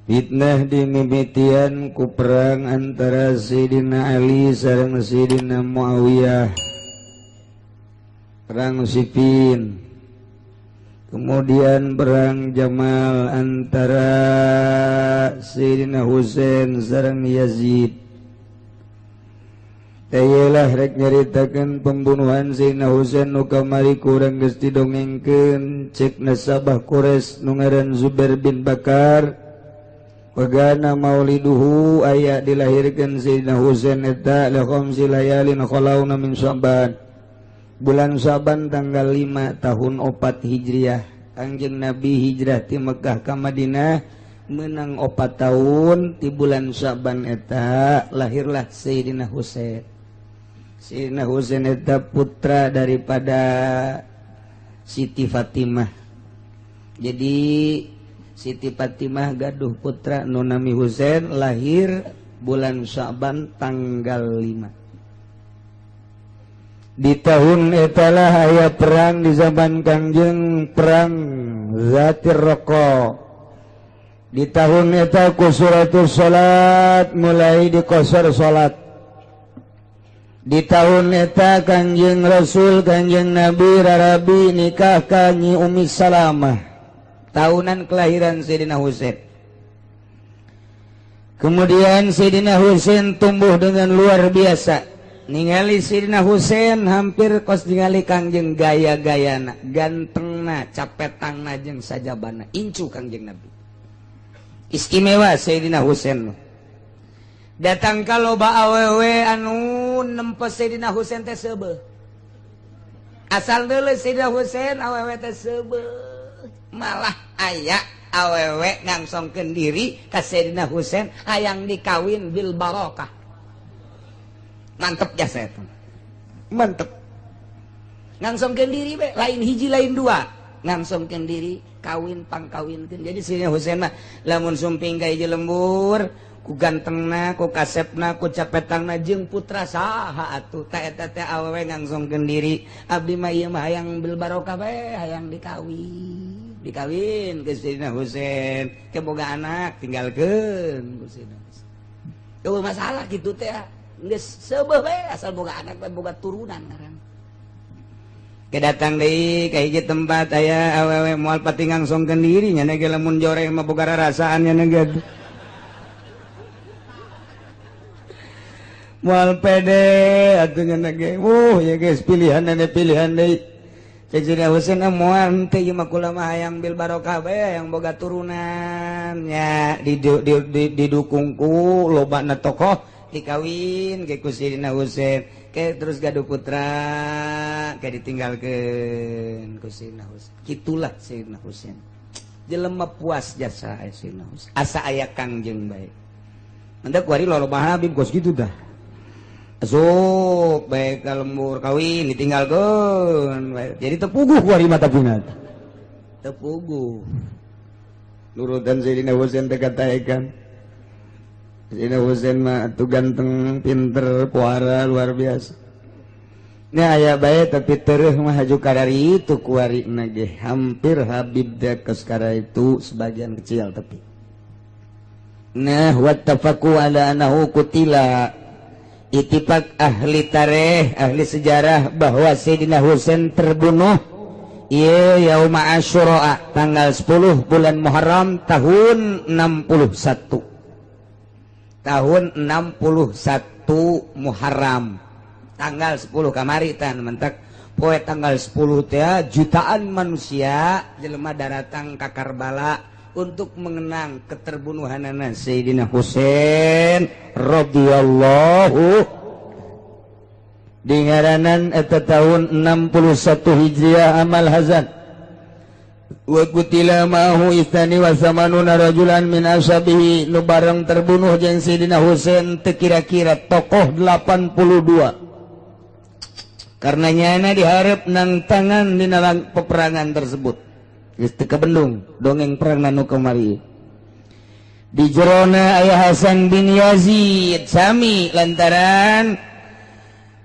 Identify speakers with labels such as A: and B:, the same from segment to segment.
A: fitnah dimimitian ku perang antara Sayyidina Ali sareng Sayyidina Muawiyah, perang Siffin. Kemudian perang Jamal antara Sayyidina Husain sareng Yazid. Tayalah rek nyaritakeun pembunuhan Sayyidina Husain nu kamari kurang geus didongengkeun cek nasabah Quraisy nu ngaran Zubair bin Bakar. Wagana mauliduhu aya dilahirkeun Sayyidina Husain eta li khamsi layalin khalauna min Sya'ban. Bulan Syaban tanggal 5 tahun 4 Hijriah. Kangjeng Nabi hijrah ti Mekah ka Madinah menang 4 tahun. Ti bulan Syaban eta lahirlah Sayyidina Husain. Sayyidina Husain eta putra daripada Siti Fatimah. Jadi Siti Fatimah gaduh putra nu nami Husain, lahir bulan Syaban tanggal 5. Di tahun etalah aya perang di zaman Kangjeng, perang Zatir Raqqa. Di tahun eta kusuratul salat mulai dikosor salat. Di tahun eta Kangjeng Rasul, Kangjeng Nabi rarabi nikah ka Nyi Ummi Salamah. Tahunan kelahiran Sayyidina Husain. Kemudian Sayyidina Husain tumbuh dengan luar biasa. Ningali Sayyidina Husain hampir kos ningali Kangjeng gaya-gayana, gantengna, capetangna jeung sajabana, incu Kangjeng Nabi. Istimewa Sayyidina Husain. Datang ka loba awewe anu nempes Sayyidina Husain teh seubeuh. Asal deuleu Sayyidina Husain awewe teh seubeuh. Malah aya awewe ngangsongkeun diri ka Sayyidina Husain hayang dikawin bil barokah. Mantep jasa itu, mantep. Ngangsongkeun diri be, lain hiji lain dua. Ngangsongkeun diri, kawin pangkawinkeun. Jadi Sayyidina Husain mah lamun sumping ka hiji lembur, ku gantengna, ku kasepna, ku capetangna jeung putra saha atuh. Ta eta teh awewe ngangsongkeun diri. Abdi mah ieu mah hayang bil barokah bae, hayang dikawin. Dikawin ke Sayyidina Husain, ke boga anak tinggalkeun ku Sayyidina Husain. Tuh masalah kitu teh. Geus seubeuh bae asal boga anak dan boga turunan ngaran. Kedatang deui ka hiji tempat aya awewe moal pati ngangsongkeun diri nya ge lamun joreh mah boga rarasaan nya ge. Moal pede atuh nya ge. Ya geus pilihan deui. Cek Sayyidina Husain moal teh ieu mah kula mah hayang bil barokah bae hayang boga turunan nya didukungku lobana tokoh dikawin ke Sayyidina Husain ke terus gaduh putra ke ditinggalkeun ku Sayyidina Husain. Kitulah Sayyidina Husain jelema puas jasa Sayyidina Husain asa aya Kangjeng bae mendak kuari lolobana Habib kos kitu dah asup bae ka lembur kawin ditinggalkeun jadi tepuguh kuari mata punat tepuguh nurutan Sayyidina Husain teh kataekan Sayyidina Husain mah atuh ganteng, pinter, puara luar biasa. Ini aya bae tapi tereuh mah haju kadari itu kuarina ge. Hampir Habib da kaskara itu sebagian kecil tapi. Nah, wattafaqu ala annahu qutila. Ittifaq ahli tarikh, ahli sejarah bahwa Sayyidina Husain terbunuh yaum Asyura tanggal 10 bulan Muharram tahun 61. Tahun 61 Muharram tanggal 10 kamari tan mentak poe tanggal 10 teh jutaan manusia jelema daratang ka Karbala untuk mengenang keterbunuhanana Sayyidina Husain radhiyallahu dingaranan eta tahun 61 Hijriah amal hazan wa qutila ma'ahu istani wa samanuna rajulan min ashabihi nu bareng terbunuh jeung Sayyidina Husain teu kira-kira tokoh 82 karenanya diharap nang tangan dina peperangan tersebut geus teu kabendung dongeng perang nu kamari di jerona aya Hasan bin Yazid sami lantaran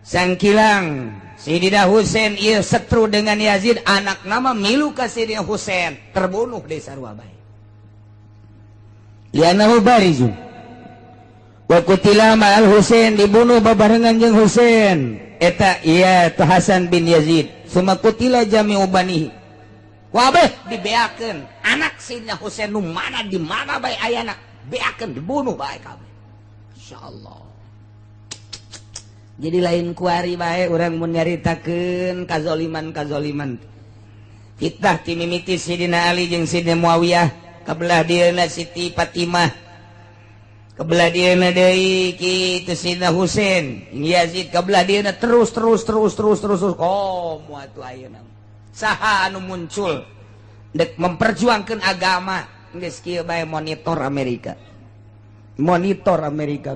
A: sangkilang Sayyidina Husain ieu setru dengan Yazid anak nama milu ka Sayyidina Husain terbunuh di sarua bae lianahu barizun wa qutila ma'al Husain, dibunuh babarengan jeung Husain eta iya tu Hasan bin Yazid. Summa qutila jami'u banihi, wabeh dibeakeun anak Sayyidina Husain nu mana di mana bae ayana beakeun dibunuh bae kabeh. Insyaallah. Jadi lain kuari bae urang mun nyaritakeun kazoliman fitnah ti mimiti Sayyidina Ali jeung Sayyidina Muawiyah, kabelah dieuna Siti Fatimah, kabelah dieuna deui kitu Sayyidina Husain, Yazid kabelah dieuna terus komo atuh ayeuna. Saha anu muncul dek memperjuangkeun agama geus kieu bae monitor Amerika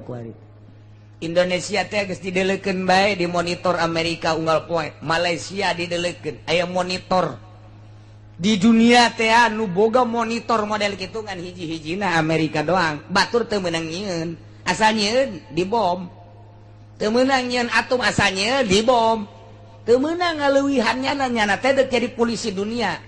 A: kuari. Indonesia teh geus didelekeun bae di monitor Amerika unggal poe, Malaysia didelekeun aya monitor. Di dunia teh anu boga monitor model kitu ngan hiji-hijina Amerika doang. Batur teu meunang nyieun, asal nyieun dibom. Teu meunang nyieun atom, asal nyieun dibom. Teu meunang ngaleuwihannya nyana teh deuk jadi polisi dunia.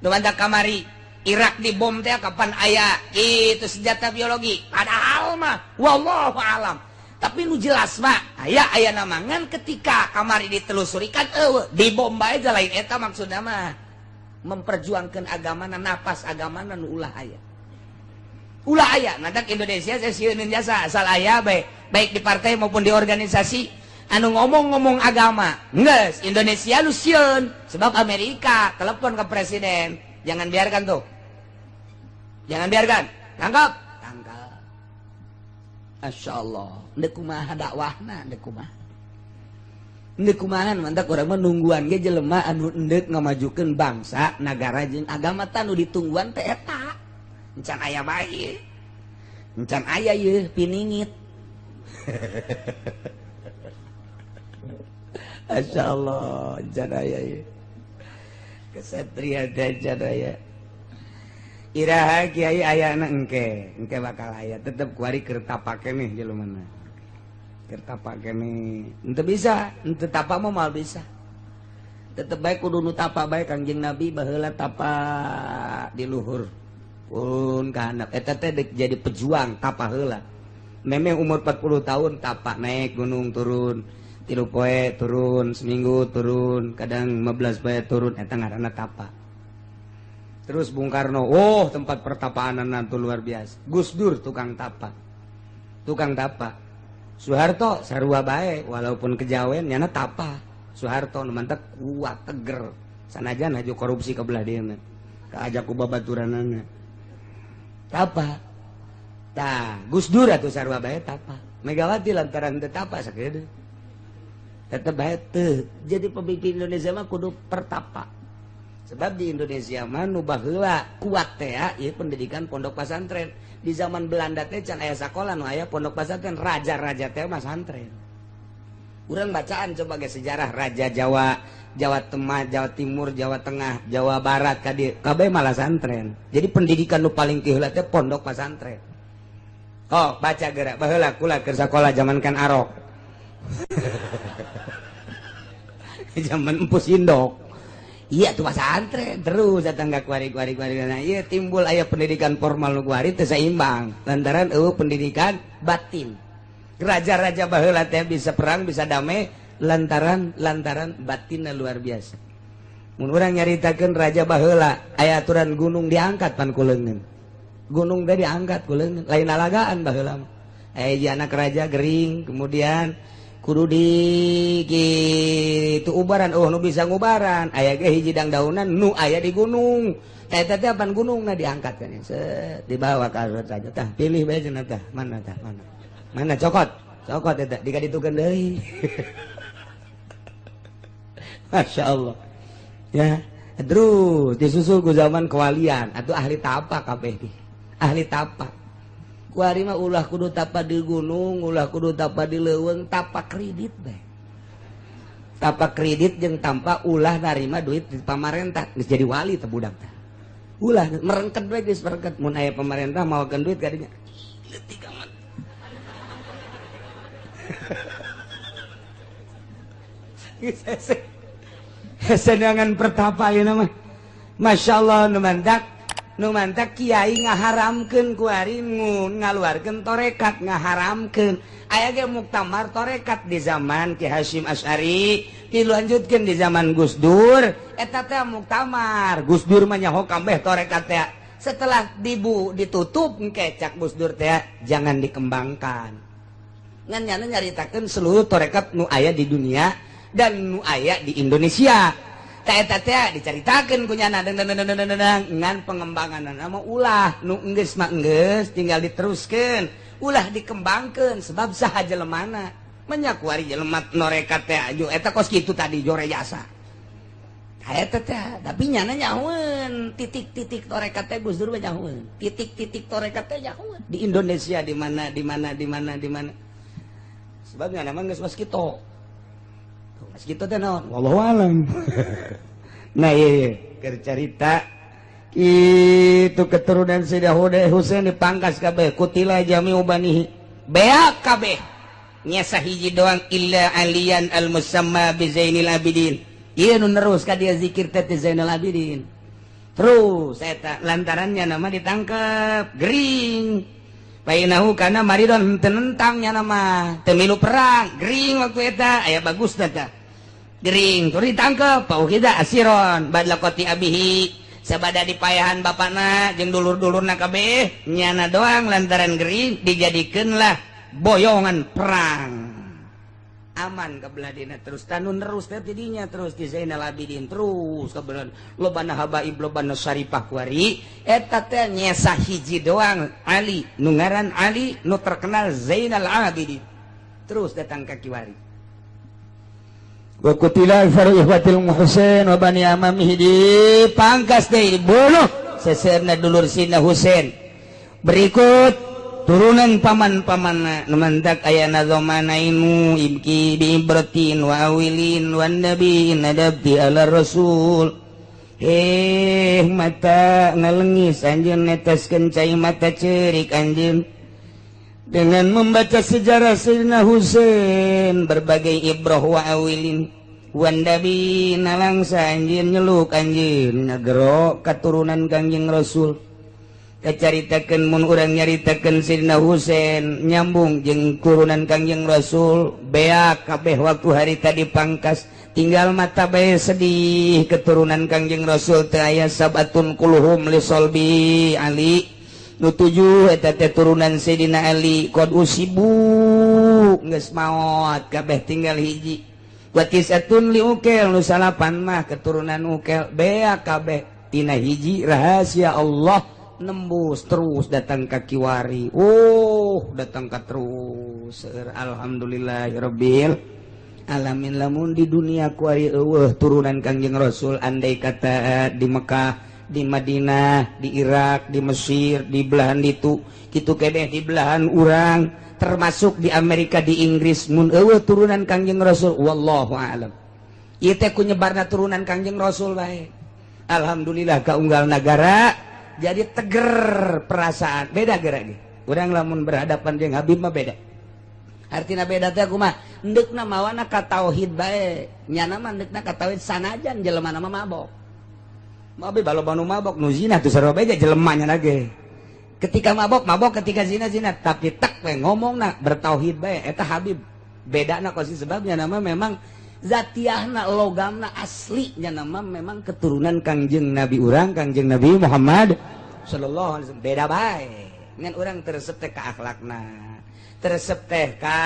A: Nu mantap kamari Irak dibom teh kapan aya itu senjata biologi. Padahal mah wallahu alam. Tapi nu jelas mah aya namangan ketika kamari ditelusuri kan dibom bae lain eta maksudna mah memperjuangkan agamana, napas agamana nu ulah aya ngadak Indonesia saya sieun jasa asal aya baik di partai maupun di organisasi anu ngomong agama geus Indonesia lu sieun. Sebab Amerika telepon ke presiden, jangan biarkan tangkap. Masya Allah, ndek kumaha dakwahna, ndek kumaha mantak orang menungguan ge jelema anu endek ngamajukeun bangsa nagara jeung agama teh anu ditungguan teh eta encan aya bae encan aya yeuh piningit. Masya Allah, encan aya yeuh kesatria encan aya. Iraha kiai ayana engke bakal aya tetep kuari keur tapake nih jelemana. Keur tapake nih. Henteu bisa, henteu tapak mah moal bisa. Tetep bae kudu nu tapak bae Kangjeng Nabi baheula tapak di luhur. Pun ka handap eta teh jadi pejuang tapak heula. Memeh umur 40 tahun tapak naik gunung turun. 3 poe turun, seminggu turun, kadang 15 poe turun eta ngaranna tapak. Terus Bung Karno, tempat pertapaanan nanti luar biasa. Gus Dur tukang tapa. Soeharto sarua bae walaupun kejawen nyana tapa. Soeharto mantap kuat teger. Sanajan haju korupsi ke belah dieu kaajak ku babaturanana. Tapa. Tah, Gus Dur atuh sarua bae tapa. Megawati lantaran teu tapa sakedeuk. Tetep bae teu. Jadi pemimpin Indonesia mah kudu pertapa. Sebab di Indonesia mah nu baheula kuat teh ieu pendidikan pondok pesantren. Di zaman Belanda teh can aya sakola nu aya pondok pesantren, raja-raja teh mah santren. Urang bacaan coba ge sejarah raja Jawa, Jawa Timur, Jawa Tengah, Jawa Barat kabeh malah santren. Jadi pendidikan nu paling tiheula teh pondok pesantren. Baca geura baheula kula keur sakola zaman kan Arok. Zaman Empu Sindok. Iya tuh pesantren terus datang ke kuari. Nah, iya timbul aya pendidikan formal nu kuari teu saimbang lantaran pendidikan batin. Raja-raja baheula teh bisa perang bisa damai lantaran batinna luar biasa. Mun urang nyaritakeun raja baheula aya aturan gunung diangkat pan ku leungeun. Gunung teh diangkat ku leungeun, lain alagaan baheula. Aya anak raja gering kemudian kudu di kitu ubaran nu bisa ngubaran aya ge hiji dangdaunan nu aya di gunung eta teh apan gunungna diangkat kan set dibawa ka raja tah pilih bae cenah tah mana cokot eta digaditukeun deui. Masya Allah ya terus disusul ku zaman kewalian atuh ahli tapa kabeh ahli tapa. Kuari mah ulah kudu tapa di gunung, ulah kudu tapa di leuweung, tapa kredit bae. Tapa kredit jeung tanpa ulah narima duit di pamarentah, geus jadi wali teh budak teh. Ulah merengket bae geus merengket mun aya pamarentah mawakeun duit ka dinya. Leutik amat. Geus sedangan pertapa ieu mah. Masyaallah nu mandak nu mantak kiai ngaharamkeun ku ari ngaluarkeun torekat ngaharamkeun aya ge muktamar torekat di zaman Ki Hasyim Asy'ari dilanjutkeun di zaman Gus Dur eta teh muktamar Gus Dur mah nyaho kabeh torekat teh setelah ditutup engke cak Gus Dur teh jangan dikembangkan ngan nyana nyaritakeun seluruh torekat nu aya di dunia dan nu aya di Indonesia teh dicaritakeun ku nyana ngan pengembangan nama ulah nu enggeus mah enggeus tinggal diteruskeun ulah dikembangkeun sebab saha jelemana menyak wari jelema norekat teh aju eta kos kitu tadi jore jasa eta teh tapi nyana nyahoeun titik-titik torekat teh Gus Dur nyahoeun titik-titik torekat teh nyahoeun di Indonesia di mana sebab nyana mah geus mas kitu mas kitu teh naon wallahu alam nah iya keur carita itu keturunan Sayyidah Husain dipangkas kabeh kutila jami'u banihi beak kabeh nya sahiji doang illa aliyan al musamma bi Zainil Abidin ieu nu nerus ka dia zikir teh Zainal Abidin terus eta lantarannya nama ditangkep gering painahu kana maridon teu nentangnya nama teu milu perang gering waktu eta aya bagus teh gering tur ditangkep pau kita asiron badlaqati abihi sabada dipayahan bapakna jeung dulur-dulurna kabeh nyana doang lantaran gering dijadikeunlah boyongan perang aman kabelah dina terus tanun terus teh tidinya terus di Zainal Abidin terus kabelah lobana habaib lobana syarifah kuari eta teh nyesa hiji doang Ali nu ngaran Ali nu terkenal Zainal Abidin terus datang ka kiwari wa qutila faru ihwatil Husain wa bani amamihi dipangkas deui dibunuh seseurna dulur Sina Husain berikut turunan paman-pamanna nu mantak ayana zamanainu ibki bi ibratin wa awilin wan nabiyyin adabti ala rasul mata ngalengis anjeun neteskeun cai mata ceurik anjeun dengan membaca sejarah Sayyidina Husain berbagai ibrah wa awilin wan nabi nalangsa anjeun nyeluk anjeun nagero katurunan Kangjeng Rasul kacaritakeun mun urang nyaritakeun Sayyidina Husain nyambung jeung turunan Kangjeng Rasul beak kabeh waktu harita dipangkas tinggal mata bae sedih keturunan Kangjeng Rasul teu aya sabatun kuluhum li solbi Ali nu tujuh eta teh turunan Sayyidina Ali qad usibu geus maot kabeh tinggal hiji wa tisatun li ukel nu salapan mah keturunan ukel beak kabeh tina hiji rahasia Allah nembus terus datang ka kiwari datang ka terus alhamdulillahirabbil alamin lamun di dunia kuari eueuh turunan Kangjeng Rasul andai kata di Mekah di Madinah, di Irak, di Mesir, di belahan itu kitu kedeh di belahan urang termasuk di Amerika di Inggris mun eueuh turunan Kangjeng Rasul wallahu a'lam ieu teh ku nyebarna turunan Kangjeng Rasul bae alhamdulillah kaunggal nagara jadi teger perasaan beda geura ge urang lamun berhadapan jeung Habib mah beda artina beda teh kumaha endeukna mawana ka tauhid bae nyana mah endeukna ka tauhid sanajan jelema mah mabok Mabe baloba nu mabok nu zina tuh sarua beja jelemanya nage. Ketika mabok ketika zina tapi tak we ngomongna bertauhid bae eta Habib. Bedana kosi sebabnya nama memang zatiahna logamna aslinya nama memang keturunan Kangjeng Nabi urang Kangjeng Nabi Muhammad sallallahu alaihi wasallam beda bae. Ngan urang teresep teh ka akhlakna, teresep teh ka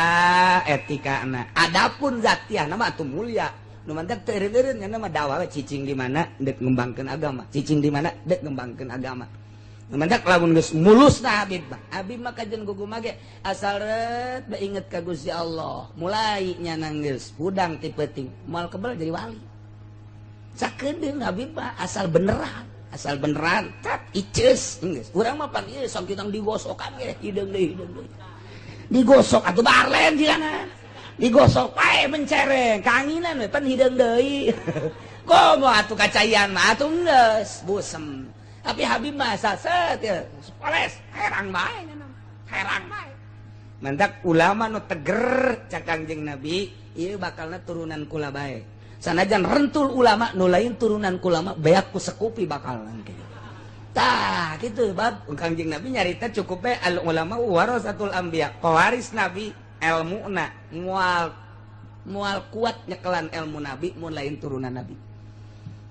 A: etikana. Adapun zatiahna mah atuh mulia. Nu mantak teu eureun-eureun nya mah dakwah cicing di mana dek ngembangkeun agama cicing di mana dek ngembangkeun agama nu mantak lamun geus mulusna Habib mah kajen gugum ge asal ret inget ka Gusti Allah mulai nya nanggeus hudang ti peuting moal kebal jadi wali sakedeung Habib mah asal beneran tat iceus geus urang mah pan ieu sok kitang digosokan ge hideung deui digosok atuh barlen jiana digosok pae mencereng kanginan we pan hideung deui komo atuh kacayan mah atuh geus busem tapi Habib mah saset ya poles herang bae herang bae mantak ulama nu teger cak Kangjeng Nabi ieu bakalna turunan kula bae sanajan rentul ulama nu lain turunan kula mah beak ku sekupi bakalan tah gitu bab Kangjeng Nabi nyarita cukup al ulama warasatul anbiya pewaris Nabi ilmuna mual kuat nyekelan ilmu Nabi mun lain turunan Nabi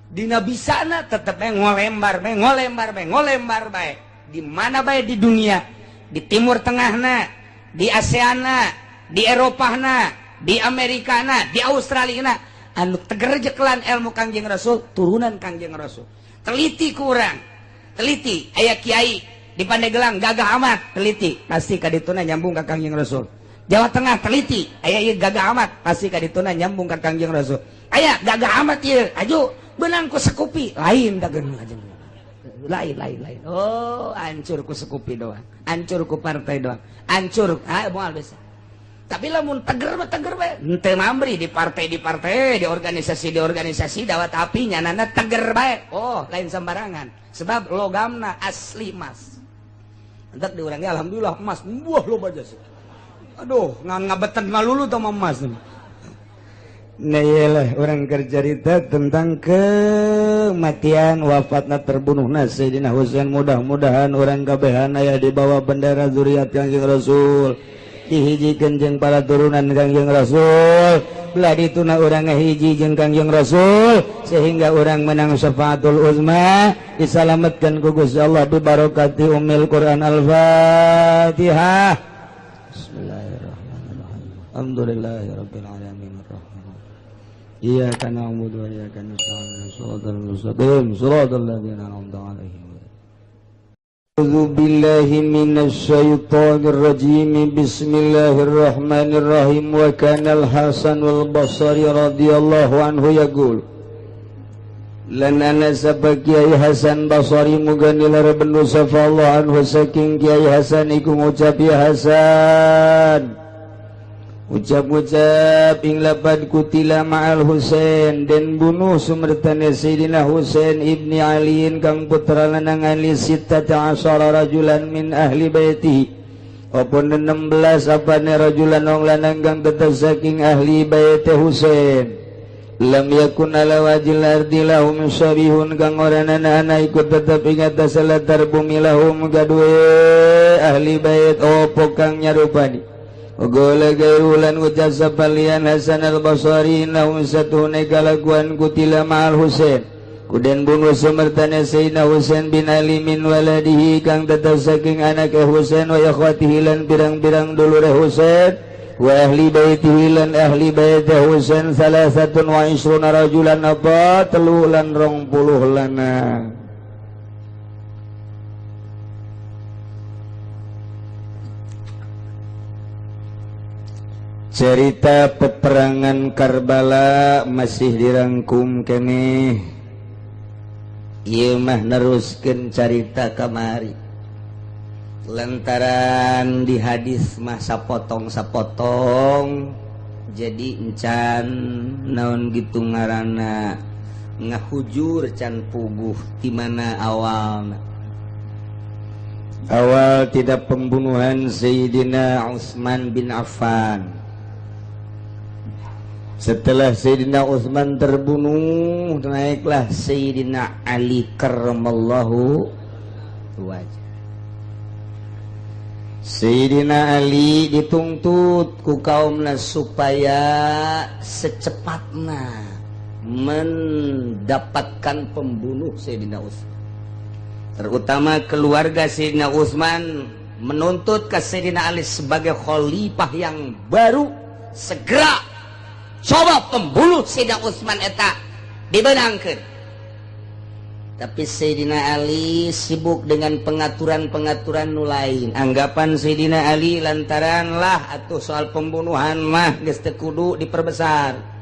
A: dina bisana tetep ngolembar bae di mana bae di dunia di Timur Tengahna di ASEANna di Eropahna di Amerikana di Australiana anu teger jekelan ilmu Kangjeng Rasul turunan Kangjeng Rasul teliti kurang teliti aya kiai di Pandeglang gagah amat teliti pasti kadituna nyambung ka Kangjeng Rasul Jawa Tengah teliti aya ieu gagah amat pasti kadituna nyambung ka Kangjeng Rasul aya gagah amat ieu aju benang ku sekupi lain dageun aja lain oh hancur ku sekupi doang hancur ku partai doang hancur moal bisa tapi lamun teger bae henteu mamri di partai di organisasi dawat api nyanana teger bae oh lain sembarangan sebab logamna asli emas entek di urang alhamdulillah emas buah loba jasa aduh ngabetan malulu teh emas nah iyalah orang kerjarita tentang kematian wafatna terbunuhna Sayyidina Husain mudah-mudahan orang kabehan aya di bawah bendera zuriat Kangjeng Rasul dihijikeun jeung para turunan Kangjeng Rasul belah dituna urang ngahiji jeung Kangjeng Rasul sehingga orang menang syafaatul uzma disalametkeun ku Gusti Allah bi barokati ummil Quran al-Fatihah bismillahirrahmanirrahim alhamdulillahirabbil alamin iyyaka na'budu wa iyyaka nasta'in shiratal mustaqim shiratal ladzina an'amta 'alaihim a'udzu billahi minasy syaithanir rajim bismillahirrahmanirrahim wa kana al-Hasan wal Basri radhiyallahu anhu yaqul lana sabab Kiai Hasan Basri muga nilar benu safallahu anhu saking Kiai Hasan iku ngucap ya Hasan ucap-ucap ing lapad kutila ma'al Husain dan bunuh sumertane Sayyidina Husain ibni Aliin kang putra lanang Ali sittata asyara rajulan min ahli baiti opon 16 apane rajulan wong lanang kang tetep saking ahli baiti Husain lam yakun ala wajil ardi lahum syarihun kang orana ana ikut tetep ing atas latar bumi lahum gadue ahli bait opo kang nyarupani Ogola gairulan ucap sapalian Hasan al-Basri naun satu negalaguan kutila ma'al Husain kuden bunuh sumertana Sayyidina Husain bin Ali min waladihi kang tetap saking anak Husain wa yakhwatihi lan birang-birang dulure Husain wa ahli baitihi lan ahli bait Husain 23 rajulan apa 20 lanang cerita peperangan Karbala masih dirangkum kene ieu mah neruskeun carita kamari lantaran di hadis mah sapotong jadi encan naon gitu ngaranna ngahujur can puguh di mana awal tidak pembunuhan Sayyidina Utsman bin Affan. Setelah Sayyidina Utsman terbunuh naiklah Sayyidina Ali karramallahu wajah. Sayyidina Ali dituntut ku kaumna supaya secepatnya mendapatkan pembunuh Sayyidina Utsman. Terutama keluarga Sayyidina Utsman menuntut ke Sayyidina Ali sebagai khalifah yang baru segera coba pembunuh Sayyidina Utsman eta dibenangkeun. Tapi Sayyidina Ali sibuk dengan pengaturan-pengaturan nu lain. Anggapan Sayyidina Ali lantaran lah atuh soal pembunuhan mah geus teu kudu diperbesar.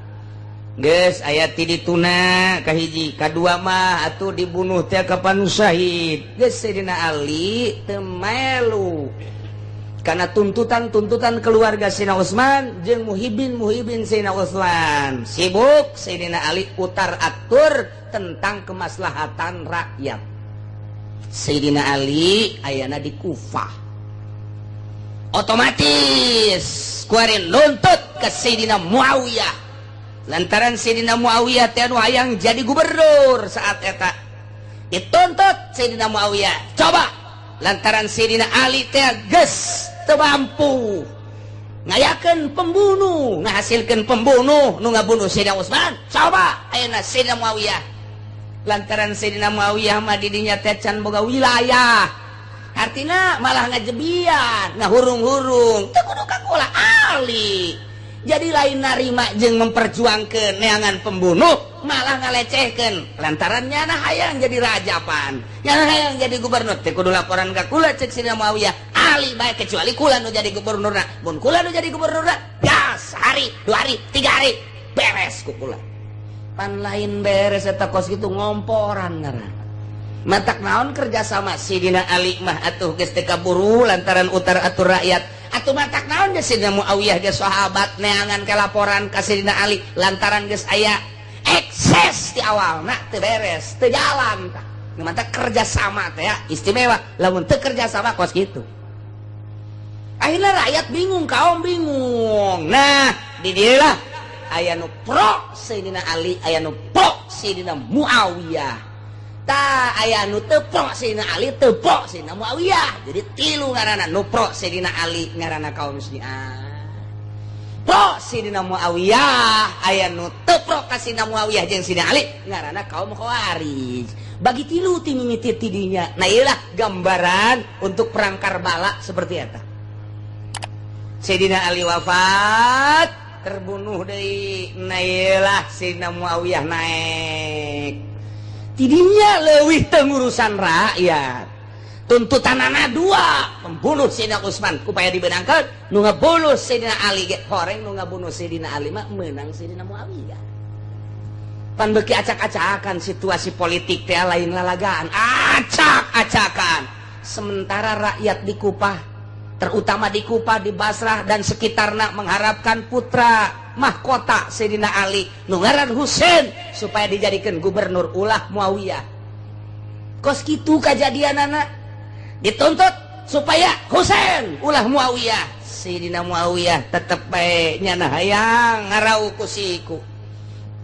A: Geus aya ti dituna kahiji, kadua mah atuh dibunuh teh kapan syahid. Geus Sayyidina Ali teu melu karena tuntutan keluarga Sayyidina Utsman jeung muhibin Sayyidina Utsman sibuk Sayyidina Ali utar atur tentang kemaslahatan rakyat. Sayyidina Ali ayana di Kufah otomatis kuarin nuntut ke Sayyidina Muawiyah lantaran Sayyidina Muawiyah teh anu hayang jadi gubernur saat eta
B: dituntut Sayyidina Muawiyah. Coba lantaran Sayyidina Ali teh geus teu mampu ngayakeun pembunuh, ngahasilkeun pembunuh nu ngabunuh Sayyidina Utsman. Coba ayeuna Sayyidina Muawiyah lantaran Sayyidina Muawiyah mah di dinya teh can boga wilayah, artina malah ngajebian, ngahurung-hurung teu kudu kakulah Ali. Jadi lain narima jeung memperjuangkeun neangan pembunuh, malah ngalecehkeun lantaran nyana hayang jadi raja pan, nyana hayang jadi gubernur. Teu kudu laporan ka kula cek Sayyidina Muawiyah, Ali bae kecuali kula nu jadi gubernurna. Mun kula nu jadi gubernurna, gas hari, 2 hari, 3 hari beres ku kula. Pan lain beres eta kos kitu ngomporan ngaranna. Matak naon kerja sama Sayyidina Ali mah atuh geus teu kaburu lantaran utar atur rakyat. Atuh matak naon ge Sayyidina Muawiyah ge sahabat neangan ke laporan ka Sayyidina Ali lantaran geus aya ekses di awalna teu beres, teu jalan tah. Matak kerja sama teh ya istimewa, lamun teu kerja sama kos kitu. Akhirnya rakyat bingung, kaum bingung. Nah, di dieu lah aya nu pro Sayyidina Ali, aya nu pro Sayyidina Muawiyah. Ta aya nu teu pro Sayyidina Ali, teu pro Sayyidina Muawiyah. Jadi tilu ngaranna, nu pro Sayyidina Ali ngaranna kaum Syiah, pro Sayyidina Muawiyah, aya nu teu pro ka Sayyidina Muawiyah jeung Sayyidina Ali ngaranna kaum Khawarij. Bagi tilu ti mimiti tidinya. Nah iyalah gambaran untuk perang Karbala seperti eta. Sayyidina Ali wafat, terbunuh deui. Nah iyalah Sayyidina Muawiyah naik. Tidinya leuwih teu ngurusan rakyat. Tuntutanana 2, pembunuh Sayyidina Utsman kupaya dibenangkeun, nu ngabunuh Sayyidina Ali ge horeng nu ngabunuh Sayyidina Ali mah meunang Sayyidina Muawiyah. Pan beuki acak-acakan situasi politik teh lain lalagaan, acak-acakan. Sementara rakyat di Kufah, terutama di Kufah, di Basrah dan sekitarna mengharapkan putra mahkota Sayyidina Ali nu ngaran Husein supaya dijadikan gubernur ulah Muawiyah. Kos kitu kajadianana dituntut supaya Husein ulah Muawiyah. Sayyidina Muawiyah tetep bae nyana hayang ngarau ku siku.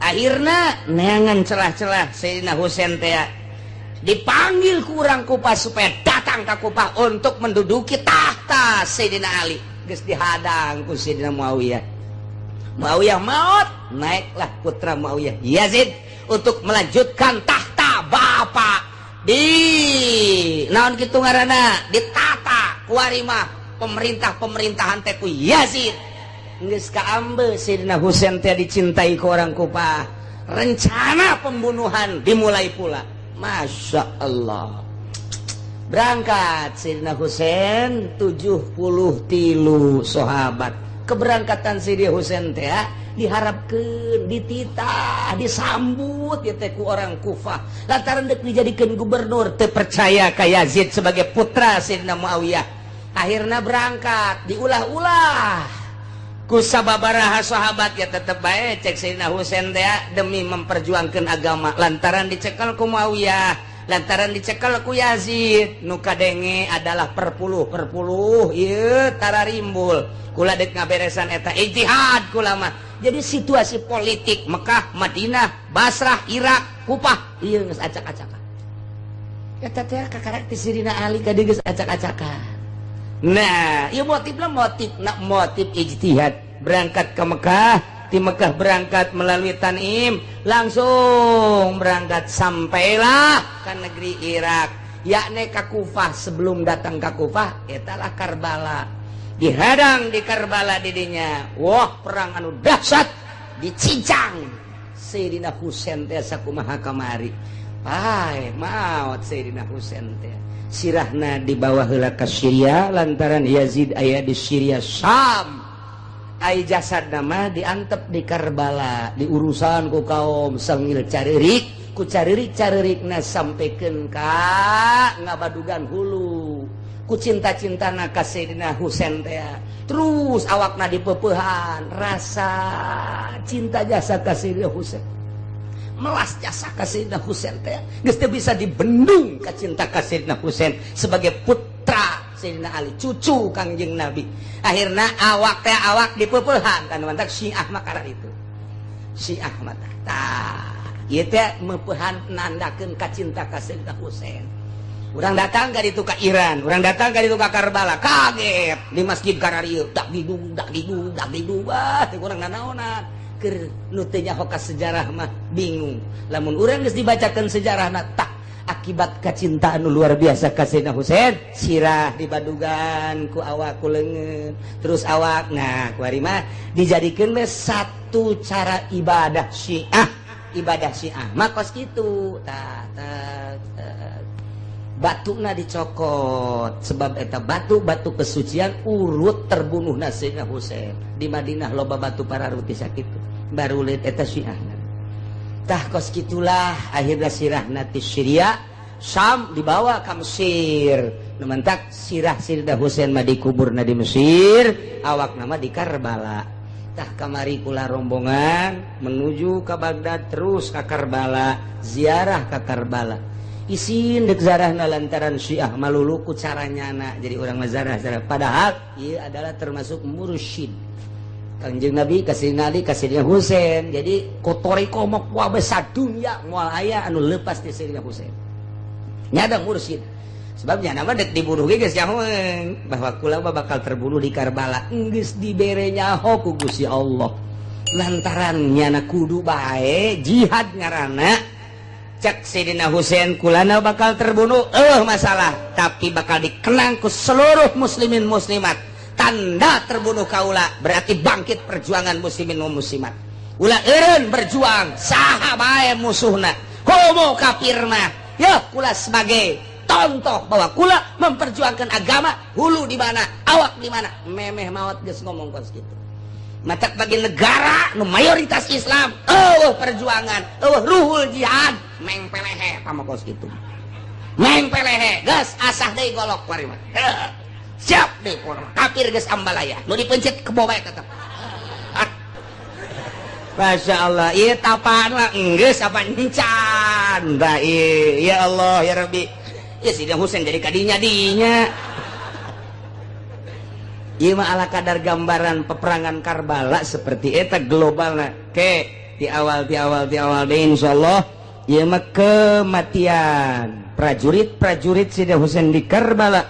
B: Akhirna neangan celah-celah Sayyidina Husein teh dipanggil ku urang Kufah supaya datang ke Kufah untuk menduduki tahta Sayyidina Ali. Geus dihadang ku Sayyidina Muawiyah. Muawiyah maut, naiklah putra Muawiyah Yazid untuk melanjutkan tahta bapak. Di naon kitu ngaranna, ditata kuarimah pemerintah-pemerintahan teh ku Yazid. Geus kaambe Sayyidina Husein teh dicintai ku orang Kufah. Rencana pembunuhan dimulai pula. Masya Allah. Berangkat Sayyidina Husein 73 sahabat. Keberangkatan Sayyidina Husein teh diharapkeun, dititah, disambut ya teh ku orang Kufah. Lantaran deuk dijadikeun gubernur, teu percaya ka Yazid sebagai putra Sayyidina Muawiyah. Akhirna berangkat, diulah-ulah ku sababaraha sahabat ya tetep bae cek Sayyidina Husein teh demi memperjuangkeun agama. Lantaran dicekel ku Muawiyah, lantaran dicekel ku Yazid, nu kadenge adalah perpuluh ieu tararimbul. Kula dek ngaberesan eta ijtihad kula mah. Jadi situasi politik Mekah, Madinah, Basrah, Irak, Kufah ieu geus acak-acakan. Eta teh kakarak ti Sayyidina Ali kade geus acak-acakan. Nah, ieu motif ijtihad. Berangkat ke Mekah, di Mekah berangkat melalui Tanim, langsung berangkat sampailah ke negeri Irak, yakni ke Kufah. Sebelum datang ke Kufah, etalah Karbala. Dihadang di Karbala didinya, wah perang anu dahsyat, dicincang Sayyidina Husein teh sakumaha kamari. Pai maot Sayyidina Husein teh. Sirahna dibawa heula ka Syria lantaran Yazid aya di Syria Syam. Ai jasadna mah diantep di Karbala, diurusan ku kaum sengil caririk, ku caririk-caririkna sampekeun ka ngabadugan hulu. Ku cinta-cintana ka Sayyidina Husein teh. Terus awakna dipeupehan rasa cinta jasa ka Sayyidina Husein. Melas jasa ka Sayyidina Husein teh geus teu bisa dibendung ka cinta ka Sayyidina Husein sebagai putra Sayyidina Ali, cucu Kangjeng Nabi. Akhirna awak teh awak dipeupehan kan mantak Syiah mah karena itu. Syiah mah tah. ieu teh meupehan nandakeun kacinta ka Sayyidina Husain. Urang datang ka ditu ka Iran, urang datang ka ditu ka Karbala, kaget di masjid kararieu, dak didung bah teh urang nanaonan keur nu teu nyaho ka sejarah mah bingung. Lamun urang geus dibacakeun sejarahna tah akibat kacintaan nu luar biasa ka Sayyidina Husain, sirah dibadugan ku awak ku leungeun, terus awak nah kuari mah dijadikeun we satu cara ibadah Syiah, mah kos kitu batuna dicokot sebab eta batu kesucian urut terbunuhna Sayyidina Husain. Di Madinah loba batu pararuti sakitu baru lihat eta Syiah. Tah kos kitulah akhirnya sirahna ti Syria Syam dibawa ka Mesir. Nu mentak sirah Sayyidina Husain mah dikuburna di Mesir, awakna mah di Karbala. Tah kamari kula rombongan menuju ka Baghdad terus ka Karbala, ziarah ka Karbala. Isin dek zarahna lantaran Syiah malulu ku caranyana jadi orang mazarah padahal ieu adalah termasuk mursyid Kanjeng Nabi kasih Ali kasih Husain. Jadi kotori komok wa besar dunia moal aya anu lepas ti Sayyidina Husain nyada mursyid sebabnya nama dek dibunuh ge geus nyahoeun bahwa kula bakal terbunuh di Karbala geus dibere nyaho ku Gusti Allah lantaran nyana kudu bae jihad ngaranna. Cek Sayyidina Husain kulana bakal terbunuh masalah tapi bakal dikenang ku seluruh muslimin muslimat tanda terbunuh kaula berarti bangkit perjuangan muslimin wa muslimat ulah eureun berjuang saha bae musuhna homo kafir mah ya kula sebagai contoh bahwa kula memperjuangkan agama hulu di mana awak di mana memeh maot geus ngomong kos kitu matak bagi negara nu mayoritas Islam perjuangan ruhul jihad meng pelehe pama kos kitu meng pelehe geus asah deui golok kuari mah siap deui kurang kafir geus ambalaya nu dipencet kebobae tetep Masya Allah ieu tapaan mah geus apa encan da ya Allah ya Rabbi ya Sayyidina Husain jadi kadinya dinya. Ieu mah ala kadar gambaran peperangan Karbala seperti eta globalna ke di awal deh insyaallah ieu mah kematian prajurit Sayyidina Husain di Karbala.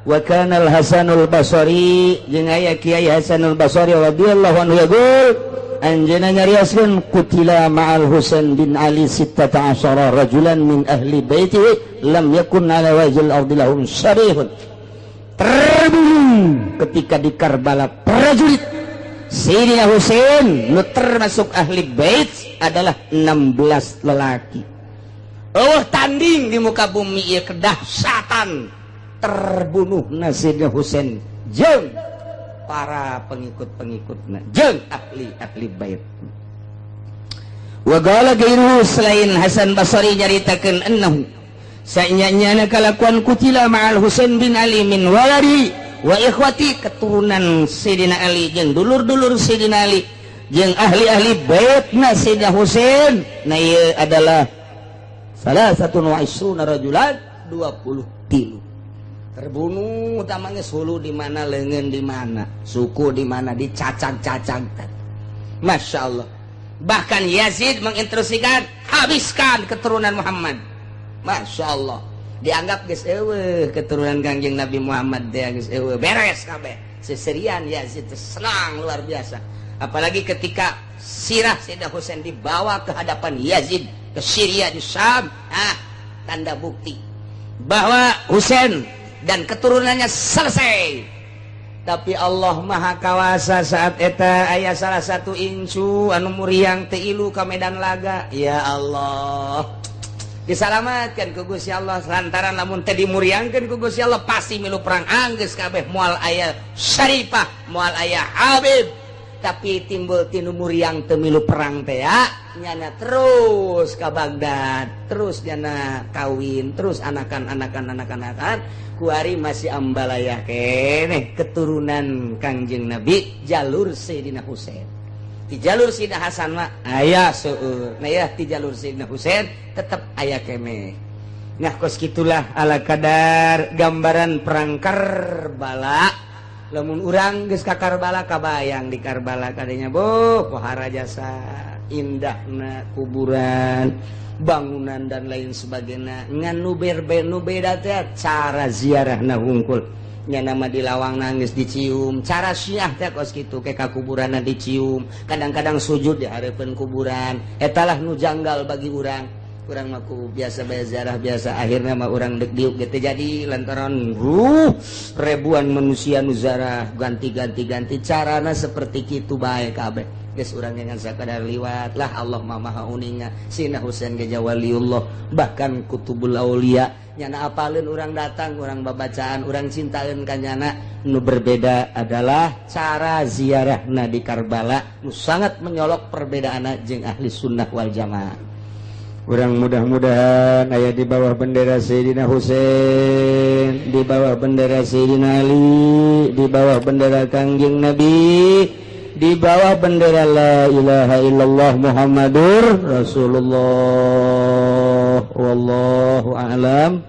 B: Wa kana al-Hasanul Basri jeung aya Kiai Hasanul Basri radhiyallahu anhu yaqul anjeunna nyarioskeun qutila ma'al Husain bin Ali 16 rajulan min ahli baitihi lam yakun ala wajhil ardi lahum syarihun. Terbunuh ketika di Karbala prajurit Sayyidina Husain nu termasuk ahli bait adalah 16 lelaki. Tanding di muka bumi ieu kedahsyatan terbunuhna Sayyidina Husain jeung para pengikut-pengikutna jeung ahli bait. Wa qala gairuhu selain Hasan Basri nyaritakeun annahu sanyanya kalakuan kutila ma'al Husain bin Ali min waladi wa ikhwati keturunan Sayyidina Ali jeung dulur-dulur Sayyidina Ali jeung ahli-ahli baitna Sayyidina Husain na ieu adalah salah satu nu'isruna rajulan 23 terbunuh utamanya hulu di mana leungeun di mana suku di mana dicacag-cacag. Masya Allah bahkan Yazid menginstruksikan habiskan keturunan Muhammad. Masya Allah dianggap geus eueuh keturunan Kangjeng Nabi Muhammad teh geus eueuh beres kabeh seserian Yazid senang luar biasa apalagi ketika sirah Sayyidina Husain dibawa ke hadapan Yazid ke Syria di Syam tanda bukti bahwa Husain dan keturunannya selesai. Tapi Allah Maha Kawasa saat eta aya salah satu incu anu muriang teu ilu ka medan laga ya Allah disalamatkan ku Gusti Allah lantaran lamun teu dimuriangkeun ku Gusti Allah pasti milu perang anggeus kabeh moal aya syarifah moal aya habib tapi timbul tinu muriang teu milu perang teh ya nyana terus ka Baghdad terus nyana kawin terus anakan kuari masih ambalaya keneh keturunan Kangjeng Nabi jalur Sayyidina Husain. Di jalur Sayyidina Hasan mah aya seueur. Nah ya di jalur Sayyidina Husain tetap aya keneh. Nah kos kitulah ala kadar gambaran perang Karbala lamun urang geus ka Karbala kabayang di Karbala kadinya boh pohara jasa indahna kuburan bangunan dan lain sebagainya ngan nu beda teh cara ziarahna hungkul nya nama di lawang nangis dicium cara Syiah teh kos kitu ke ka kuburanna dicium kadang-kadang sujud di hareupeun kuburan etalah nu janggal bagi urang mah ku biasa bae ziarah biasa akhirnya mah urang deg diuk gitu jadi lantaran ribuan manusia nu ziarah ganti carana seperti kitu bae kabeh geus urang ngan sakadar liwat lah Allah mah maha uninga Sina Husein ge waliullah bahkan kutubul aulia nyana apaleun urang datang urang babacaan urang cintaeun ka nyana nu berbeda adalah cara ziarahna di Karbala nu sangat menyolok perbedaanna jeung ahli sunnah wal jamaah. Urang mudah-mudahan aya di bawah bendera Sayyidina Husein, di bawah bendera Sayyidina Ali, di bawah bendera Kangjeng Nabi, di bawah bendera la ilaha illallah Muhammadur Rasulullah. Wallahu a'lam.